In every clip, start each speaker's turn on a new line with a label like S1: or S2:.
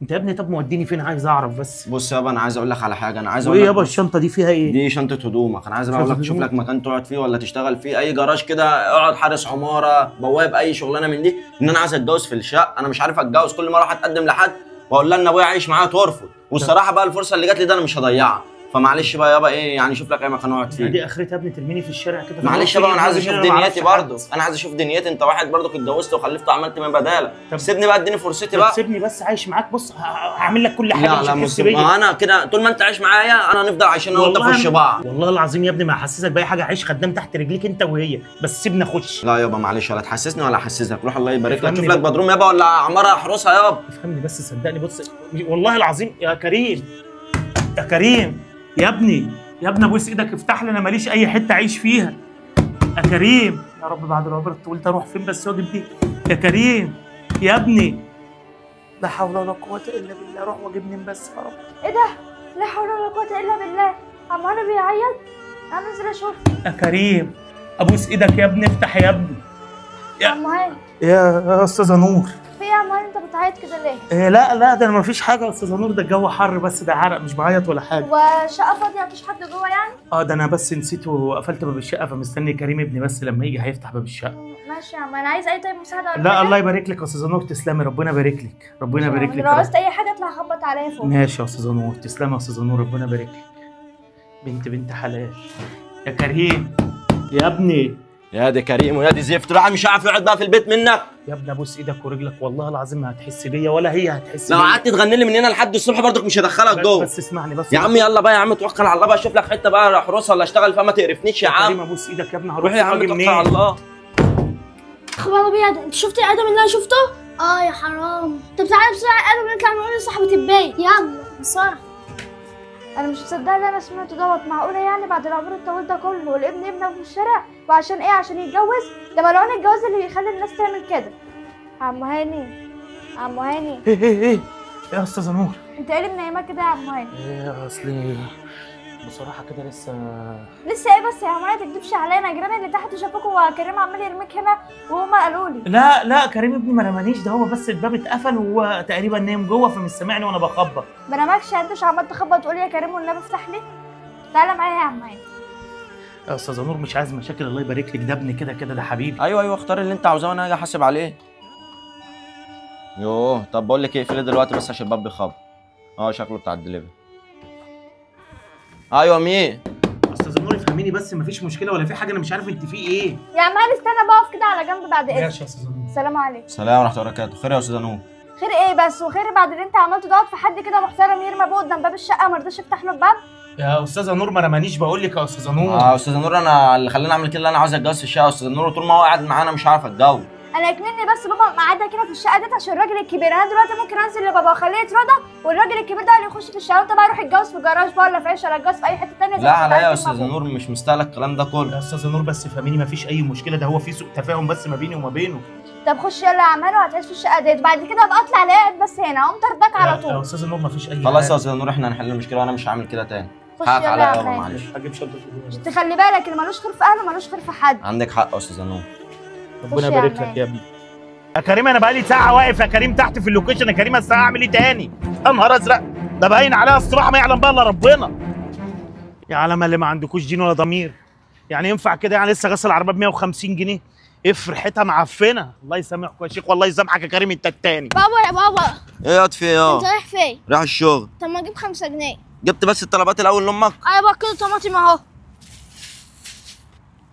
S1: انت يا ابني طب موديني فين؟ عايز اعرف بس.
S2: بص يابا انا عايز اقول لك على حاجه، انا عايز اقول لك
S1: وايه يابا الشنطه دي فيها ايه؟
S2: دي شنطه هدومك. انا عايز اقول لك تشوف لك مكان تقعد فيه ولا تشتغل فيه، اي جراج كده، اقعد حارس عماره، بواب، اي شغلانه من دي. ان انا عايز اتجوز في الشقه، انا مش عارف اتجوز، كل ما اروح اتقدم لحد واقول لها ان ابويا عايش معايا ترفض، والصراحه بقى الفرصه اللي جات لي ده انا مش هضيعها، فمعلش بقى يابا ايه يعني، شوف لك اي مكان اقعد فيه.
S1: دي اخرتها يا ابني ترميني في الشارع كده؟
S2: معلش بقى انا عايز اشوف دنيتي برضه، انا عايز اشوف دنيتي. انت واحد برضه اتجوزت وخلفت وعملت من بدالك، سيبني بقى اديني فرصتي بقى.
S1: سيبني بس عايش معاك، بص هعمل لك كل حاجه.
S2: لا لا مش ما انا كده طول ما انت عايش معايا انا هنفضل عايشين انا وانت في وش بعض.
S1: والله العظيم يا ابني ما هحسسك باي حاجه، عيش خدام تحت رجليك انت وهي، بس سيبني اخش.
S2: لا يابا معلش، ولا تحسسني ولا احسسك، روح الله يبارك لك، شوف لك بدروم يابا ولا عماره احرسها يابا.
S1: افهمني بس صدقني، بص والله العظيم يا كريم، يا كريم يا ابني، يا ابني ابوس ايدك افتح لي، انا ماليش اي حته اعيش فيها يا كريم. يا رب بعد العمر الطويل ده اروح فين بس واجيب دي يا كريم يا ابني. لا حول ولا قوه الا بالله، روح واجيب منين بس يا رب.
S3: ايه ده؟ لا حول ولا قوه الا بالله، عمار بيعيط، انا انزل اشوف.
S1: يا كريم ابوس ايدك يا ابني، افتح يا ابني.
S3: يا عمار
S1: يا استاذه نور،
S3: في ايه يا عمار انت بتعيط كده ليه؟
S1: إيه لا ده انا مفيش حاجه يا استاذه نور، ده الجو حر بس، ده عرق، مش بعيط ولا حاجه.
S3: والشقه فاضيه مفيش حد جوه يعني؟
S1: ده انا بس نسيت وقفلت باب الشقه، فمستني كريم ابني بس لما يجي هيفتح باب الشقه.
S3: ماشي يا عم، انا عايز اي طيب مساعده ولا
S1: لا
S3: حاجة؟
S1: الله يبارك لك يا استاذه نور، تسلمي، ربنا يبارك لك، ربنا يبارك لك.
S3: لو عاوزت اي حاجه اطلع خبط عليا فوق.
S1: ماشي يا استاذه نور، تسلمي يا استاذه نور، ربنا يبارك لك. بنت حلال. يا كريم يا ابني،
S2: يا دي كريم ويا دي زفت، الواحد مش عارف يقعد بقى في البيت منك.
S1: يا ابني ابوس ايدك ورجلك، والله العظيم ما هتحس بيا ولا هي هتحس
S2: لو
S1: بيا.
S2: قعدت تغني لي من هنا لحد الصبح برضك مش هدخلك جوه.
S1: بس اسمعني بس
S2: يا عم، يلا بقى يا عم، توكل على الله بقى، شوف لك حته بقى احرسها ولا اشتغل فيها، ما تقرفنيش يا عم.
S1: كريم ابوس ايدك يا ابني، هروح
S2: روح يا عم توكل على الله.
S3: خبر ابيض، انت شفت ادم اللي انا شفته؟ اه يا حرام. طب تعالى بسرعه يا ادم نطلع نقول لصاحبه البيت. يلا بسرعه. انا مش مصدقه اللي انا سمعته دوت، معقوله يعني بعد العمر الطويل ده كله والابن ابنه في الشارع، وعشان ايه؟ عشان يتجوز؟ ده ملعون الجواز اللي بيخلي الناس تعمل كده. عم هاني، عم هاني.
S1: ايه يا استاذه نور،
S3: انت ايه اللي منيمك كده يا عم هاني؟
S1: ايه اصلي بصراحه كده لسه
S3: ايه بس يا عم هاني؟ ما تكدبش عليا، انا جيراني اللي تحت شافوكوا وكريم عمال يرميك هنا وهما قالوا لي.
S1: لا كريم ابني ما رمانيش، ده هو بس الباب اتقفل وهو تقريبا نايم جوه فمش سامعني وانا بخبط.
S3: ما رماكش؟ انت مش عمال تخبط تقول يا كريم والنبي افتح لي؟ تعالى معايا يا عم هاني.
S1: يا استاذه نور مش عايز مشاكل، الله يبارك لك، ده ابني كده ده حبيبي.
S2: ايوه اختار اللي انت عاوزاه وانا هاجي احاسب عليه. يوه طب بقول لك ايه، اقفلي دلوقتي بس عشان الباب بيخبط. شكله بتاع الدليفري. ايوه مين؟
S1: استاذه نور افهميني بس، مفيش مشكله ولا في حاجه، انا مش عارف انت في ايه.
S3: يا عم هاني استنى بقف كده على جنب بعد اذنك.
S1: ماشي يا استاذه نور.
S3: السلام عليكم.
S2: السلام ورحمه الله وبركاته. خير يا استاذه نور؟
S3: خير ايه بس وخير بعد اللي انت عملته دوت في حد كده محترم يرمى ابوه قدام باب الشقه ما رضاش يفتح له الباب؟
S1: يا استاذه نور ما رمانيش، بقول لك يا استاذه نور.
S2: استاذه نور، انا اللي خلاني اعمل كده اللي انا عاوز اتجوز في الشقه يا استاذه نور، طول ما هو قاعد معانا مش عارف اتجوز.
S3: انا يكملني بس بابا مقعدها كده في الشقه ديت عشان الراجل الكبير، انا دلوقتي ممكن انزل لبابا واخليه يترضى والراجل الكبير ده اللي يخش في الشقه، وانت بقى روح اتجوز في جراج بقى ولا في عيش ولا اتجوز في اي حته ثانيه.
S2: لا عليا يا استاذه نور، مش مستاهله الكلام ده كله.
S1: يا استاذه نور بس فهميني، مفيش اي مشكله، ده هو في سوء تفاهم بس ما بيني وما بينه.
S3: طب خش يلا يا عمال وهتعيش في الشقه ديت، بعد كده ابقى اطلع الاقيك بس هنا اقوم طردك على طول.
S1: يا استاذه نور مفيش اي
S2: خلاص يا استاذه نور، احنا هنحل المشكله وانا مش هعمل كده تاني.
S3: خش
S2: حقك
S3: يلا
S2: عليا
S3: يا
S2: يابا،
S3: عمال.
S2: معلش.
S1: هجيب شنطه
S3: تخلي بالك اللي ملوش خير في اهله ملوش خير في حد.
S2: عندك حق يا استاذه نور.
S1: ربنا يبارك لك يا ابني. يا كريم انا بقالي ساعه واقف يا كريم تحت في اللوكيشن يا كريم، الساعه اعمل ايه تاني؟ يا نهار ازرق، ده باين عليها الصراحه ما يعلم بقى الا ربنا. يا عالم اللي ما عندكوش دين ولا ضمير، يعني ينفع كده؟ يعني لسه غسل العربيه ب 150 جنيه، ريحتها معفنه. الله يسامحكم يا شيخ، والله يسامحك يا كريم انت التاني.
S3: بابا يا بابا.
S2: ايه يا في ايه؟
S3: انت رايح فين؟
S2: رايح الشغل.
S3: طب ما اجيب 5 جنيه.
S2: جبت بس الطلبات الاول لامك.
S3: ايوه بقى كيلو طماطم اهو.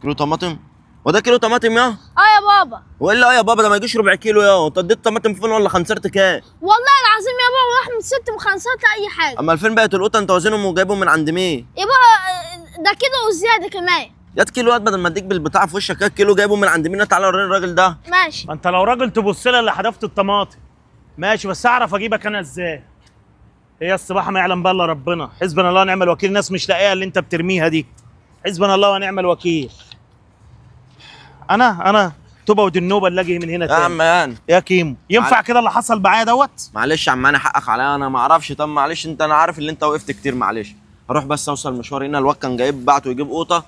S2: كيلو طماطم؟ وده كيلو طماطم يا؟
S3: يا بابا.
S2: والا يا بابا ده ما يجيش ربع كيلو يا، انت اديت طماطم فين ولا خنصرت كام؟
S3: والله العظيم يا بابا راح من ست مخنصات اي حاجه.
S2: اما فين بقت القطه انت وازنهم وجايبهم من عند مين؟
S3: يا بابا ده كيلو وزياده كمان.
S2: يا كيلو بدل ما اديك بالبتاع في وشك، كيلو جايبهم من عند مين؟ تعالى وريني الراجل ده.
S3: ماشي.
S1: ما انت لو راجل تبص لها اللي حدفت الطماطم ماشي، بس اعرف اجيبك انا ازاي؟ هي الصباحه ما يعلم بقى الا ربنا. حسبنا الله ونعم الوكيل، الناس مش لاقيها اللي انت بترميها دي. حسبنا الله ونعم الوكيل. انا توبه ودنوبه اللي اجي من هنا تاني.
S2: يا عم يعني
S1: يا كيمو ينفع كده اللي حصل معايا دوت؟
S2: معلش يا عم، انا حقك عليا، انا ما اعرفش. طب معلش انا عارف ان انت وقفت كتير، معلش. هروح بس اوصل مشوار هنا، الواد كان جايب بعته يجيب قوطه،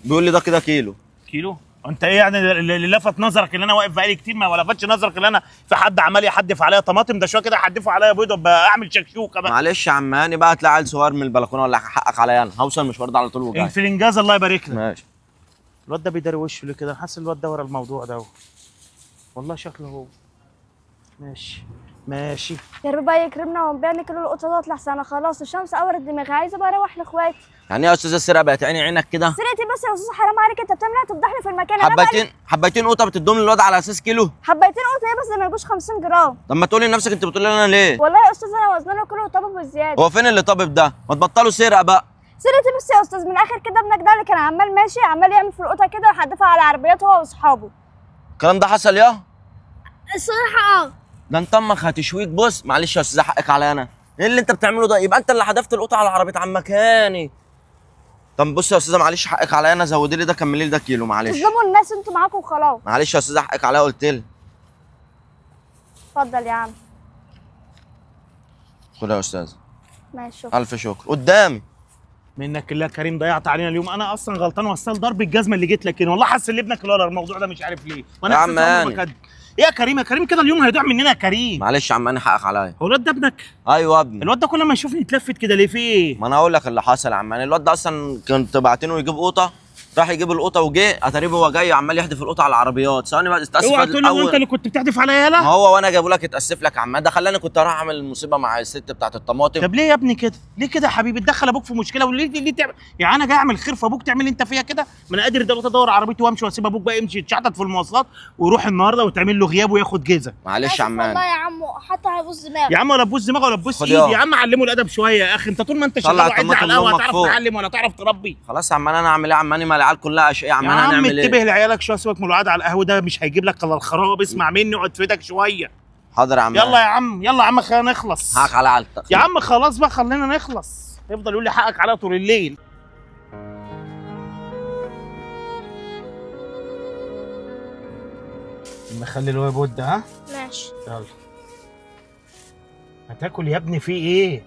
S2: بيقول لي ده كده كيلو.
S1: كيلو؟ انت ايه يعني اللي لفت نظرك ان انا واقف بقالي كتير؟ ما لفتش نظرك ان انا في حد عمال يحدف عليا طماطم؟ ده شويه كده يحدفوا عليا بيضه اعمل شكشوكه بقى.
S2: معلش يا عم هاني بقى، هتلاقي عيل صغير من البلكونه ولا حقك عليا، انا هوصل المشوار ده على طول وجاي.
S1: الفلنجاز الله يبارك لك.
S2: ماشي.
S1: الواد ده بيداري وشه ليه كده؟ حاسس الواد ده ورا الموضوع ده والله شكله هو. ماشي ماشي.
S3: يا رب بقى يكرمنا ونبيع كيلو القطه ده لحسن انا خلاص الشمس قورت دماغي، عايزه بقى اروح لاخواتي.
S2: يعني ايه يا استاذه السرقه بقت عيني عينك كده؟
S3: سرقتي بس يا استاذ حرام عليك، انت بتعمل ايه؟ تفضحني في المكان.
S2: حبيتين قطه بتدوم للواد على اساس كيلو؟
S3: حبيتين قطه ايه بس ده ما يجوش 50 جرام.
S2: طب ما تقولي لنفسك انت بتقولي لنا ليه؟
S3: والله يا استاذ انا وزنه كيلو طبق بالزياده.
S2: هو فين اللي طابب ده؟ ما تبطلوا سرقه بقى.
S3: سرقتي بس يا استاذ من الاخر كده، ابنك ده اللي كان عمال ماشي عمال يعمل في القطه كده ويحدفها على عربيات هو واصحابه.
S2: الكلام ده حصل يا؟
S3: الصراحه
S2: ده انت امك هتشويك. بص معلش يا استاذه حقك عليا انا. ايه اللي انت بتعمله ده؟ يبقى انت اللي حدفت القطه على عربيه عمك هاني. طب بص يا استاذه معلش حقك عليا انا، زودي لي ده كملي لي ده كيلو معلش.
S3: تظلموا الناس انتوا معاكم وخلاص.
S2: معلش يا استاذه حقك عليا قلت لي.
S3: اتفضل يا عم.
S2: خد يا استاذ.
S3: ماشي شكرا.
S2: الف شكر. قدامي.
S1: منك الله كريم ضيعت علينا اليوم. انا اصلا غلطان وصل ضرب الجزمه اللي جيت لك هنا، والله حاسس ان ابنك اللي ورا الموضوع ده مش عارف ليه.
S2: يا عم هاني.
S1: ايه يا كريم؟ يا كريم كده اليوم هيضيع مننا يا كريم.
S2: معلش يا عم هاني حقك عليا.
S1: هو الواد ده ابنك؟
S2: ايوه ابني.
S1: الواد ده كل ما يشوفني يتلفت كده ليه؟ في ايه؟
S2: ما انا هقول لك اللي حصل يا عم هاني. الواد ده اصلا كنت بعتينه يجيب قطه، راح يجيب القطه وجه اتاريه هو جاي عمال يحدف القطه على العربيات. ثواني بقى اتاسف.
S1: اوعى تقول لي انت اللي كنت بتحدف عليا يالا.
S2: ما هو وانا جايبه لك اتاسف لك يا عم. ده خلاني كنت اروح اعمل مصيبه مع الست بتاعت الطماطم.
S1: طب ليه يا ابني كده؟ ليه كده يا حبيبي؟ تدخل ابوك في مشكله وليه تعمل؟ يعني انا جاي اعمل خير في ابوك تعمل انت فيا كده؟ ما انا قادر دلوقتي ادور عربيتي وامشي واسيب ابوك بقى يمشي يتشحطط في المواصلات ويروح النهارده وتعمل له غياب وياخد جزء.
S2: معلش يا عم
S3: والله يا عم حتى هيبوظ دماغي.
S1: يا عم ولا تبوظ دماغه ولا تبوظ ايدي يا عم، علمه الادب شويه يا اخي. انت طول ما انت شغال وعايز على القهوه هتعرف تعلم ولا تعرف تربي؟
S2: خلاص يا عم انا اعمل ايه يا عم هاني؟ ما العيال كلها اشقياء يا عم
S1: هنعمل ايه؟
S2: هنعمل ايه؟
S1: انتبه لعيالك شويه، سيبك من الوعد على القهوه ده مش هيجيب لك الا الخراب. اسمع مني اقعد في ايدك شويه.
S2: حاضر يا عم.
S1: يلا يا عم يلا يا عم خلينا نخلص.
S2: حقك على عيلتك
S1: يا عم خلاص بقى خلينا نخلص. يفضل يقول لي حقك عليا طول الليل. نخلي الواد بود. ها
S3: ماشي
S1: يلا. هتاكل يا ابني؟ في ايه؟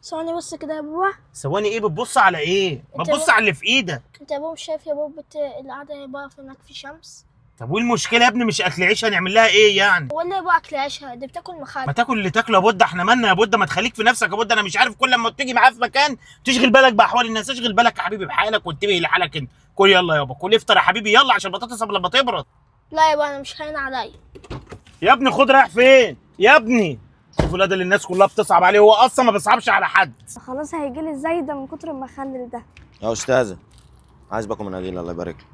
S3: ثواني بس كده يا بابا.
S1: ثواني ايه؟ بتبص على ايه؟ ما تبص على اللي في ايدك.
S3: انت يا بابا مش شايف يا بابا القعده بقى هناك في شمس؟
S1: طب وايه المشكله يا ابني؟ مش اكل عيش هنعمل لها ايه يعني؟
S3: ولا بقى اكل عيشها دي بتاكل مخدر.
S1: ما تاكل اللي تاكله يا بود. احنا مالنا يا بود؟ ما تخليك في نفسك يا بود. انا مش عارف كل لما تيجي معايا في مكان تشغل بالك باحوال الناس. اشغل بالك يا حبيبي بحالك وانتبه لحالك انت. كل يلا يابا كل افطر يا حبيبي يلا عشان البطاطس لما تبرد.
S3: لا يابا انا مش هين عليا.
S1: يا ابني خد رايح فين يا ابني؟ شوف الواد اللي الناس كلها بتصعب عليه، هو اصلا ما بيصعبش على حد.
S3: خلاص هيجي لي ازاي ده من كتر المخلل ده.
S2: يا استاذه عايز باكل مناديل الله يبارك لك.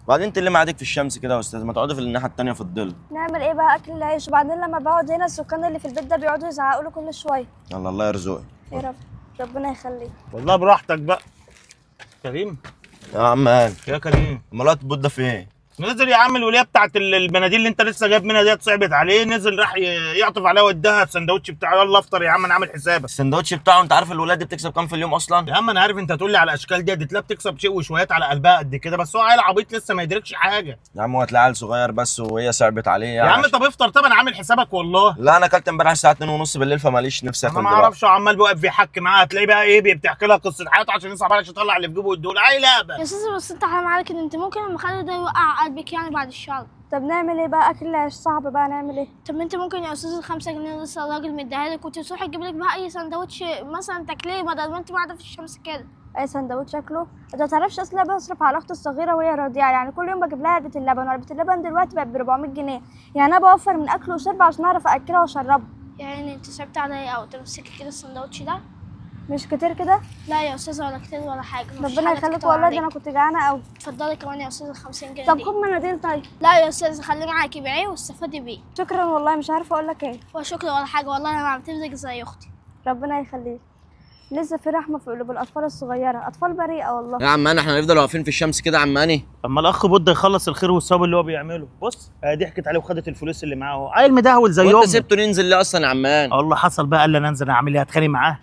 S2: بعدين انت اللي معادك في الشمس كده يا استاذ، ما تقعدي في الناحيه الثانيه في الظل.
S3: نعمل ايه بقى؟ اكل العيش. وبعدين لما بقعد هنا السكان اللي في البيت ده بيقعدوا يزعقوا له كل شويه.
S2: يلا الله يرزقك.
S3: يا رب ربنا يخليك.
S1: والله براحتك بقى. كريم
S2: يا عم هاني.
S1: يا كريم
S2: امال البوت ده فين؟
S1: نزل يا عم الوليه بتاعت المناديل اللي انت لسه جايب منها ديت صعبت عليه. نزل راح يعطف عليها واداها السندوتش بتاعه. يلا افطر يا عم انا عامل حسابك.
S2: السندوتش بتاعه انت عارف الولاد دي بتكسب كام في اليوم اصلا؟
S1: يا عم انا عارف انت هتقول لي على الاشكال دي تلاقيها بتكسب شيء وشويات على قلبها قد كده، بس هو عيل عبيط لسه ما يدركش حاجه.
S2: يا عم هو هتلاقي عيل صغير بس وهي صعبت عليه
S1: يا عم طب افطر. طب انا عامل حسابك والله.
S2: لا انا اكلت امبارح الساعه 2:30 بالليل فماليش نفسي اكل
S1: انا ما
S2: دلوقتي.
S1: اعرفش. عمال بيوقف بيحكي معاها تلاقيه بقى ايه بتحكي لها قصه حياته عشان يصعب عليك يطلع اللي في جيبه ويديه لها. لا
S3: يا استاذ بس انت حرام عليك ان انت ممكن المخلل ده يوقع قلبك يعني بعد الشر.
S4: طب نعمل ايه بقى؟ اكل العيش صعب بقى، نعمل ايه؟
S3: طب انت ممكن يا استاذ ال5 جنيه لسه الراجل مديها لك كنت تروحي تجيب لك بقى اي سندوتش مثلا تاكليه بدل ما انت قاعده في الشمس كده.
S4: اي سندوتش شكله؟ انت ما تعرفش اصلا بصرف على اختي الصغيره وهي رضيعه، يعني كل يوم بجيب لها علبه اللبن، وعلبه اللبن دلوقتي بقت ب 400 جنيه، يعني انا بوفر من اكل وشرب عشان اعرف اكلها واشربها.
S3: يعني انت صعبت عليا او تمسكي كده السندوتش ده؟
S4: مش كتير كده؟
S3: لا يا استاذه ولا كتير ولا حاجه.
S4: ربنا يخليك والله، ده انا كنت جعانه قوي.
S3: اتفضلي كمان يا استاذه 50 جنيه.
S4: طب خد مناديل طيب.
S3: لا يا استاذه خليه معاكي بيعيه واستفادي بيه.
S4: شكرا والله، مش عارفه اقول لك ايه.
S3: هو شكرا ولا حاجه والله انا عم تمزج زي اختي.
S4: ربنا يخليك. لسه في رحمه في قلوب الاطفال الصغيره، اطفال بريئه والله.
S2: يا عم احنا هنفضل واقفين في الشمس كده يا عم هاني؟
S1: اما الاخ بود يخلص الخير والثواب اللي هو بيعمله. بص ضحكت عليه وخدت الفلوس اللي معاه اهو. عيل مدهول زي
S2: وانت سبته ننزل ليه اصلا يا عم هاني؟
S1: الله حصل بقى. قال لي انا انزل اعمل ايه؟ هتخانق معاه.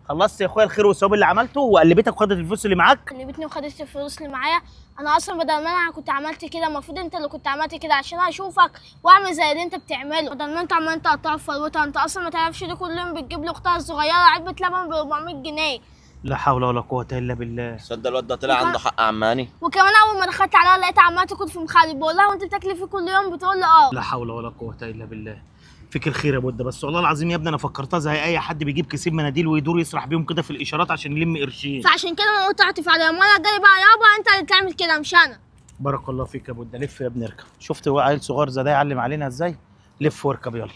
S1: خلصت يا اخويا الخير والثواب اللي عملته وقلبتك وخدت الفلوس اللي معاك.
S3: قلبتني وخدت الفلوس اللي معايا. انا اصلا بدل ما انا كنت عملت كده المفروض انت اللي كنت عملت كده عشان اشوفك واعمل زي اللي انت بتعمله، بدل ما انت عمال تقطع فروتها. انت اصلا ما تعرفش دي كل يوم بتجيب لاختها الصغيره علبه لبن ب 400 جنيه.
S1: لا حول ولا قوه الا بالله.
S2: صدق الواد ده طلع عنده حق عماني.
S3: وكمان اول ما دخلت عليها لقيت عماله تاكل في مخالب، بقول لها وانت بتاكلي فيه كل يوم؟ بتقول لي اه.
S1: لا حول ولا قوه الا بالله. فيك الخير يا بودة، بس والله العظيم يا ابني انا فكرتها زي اي حد بيجيب كيسين مناديل ويدور يسرح بيهم كده في الاشارات عشان يلم قرشين.
S3: فعشان كده انا قلت اعطف عليها، ما انا جاي بقى يابا انت اللي تعمل كده مش انا.
S1: بارك الله فيك يا بودة. لف يا ابني اركب. شفت هو عيل صغير زي ده يعلم علينا ازاي؟ لف واركب يلا.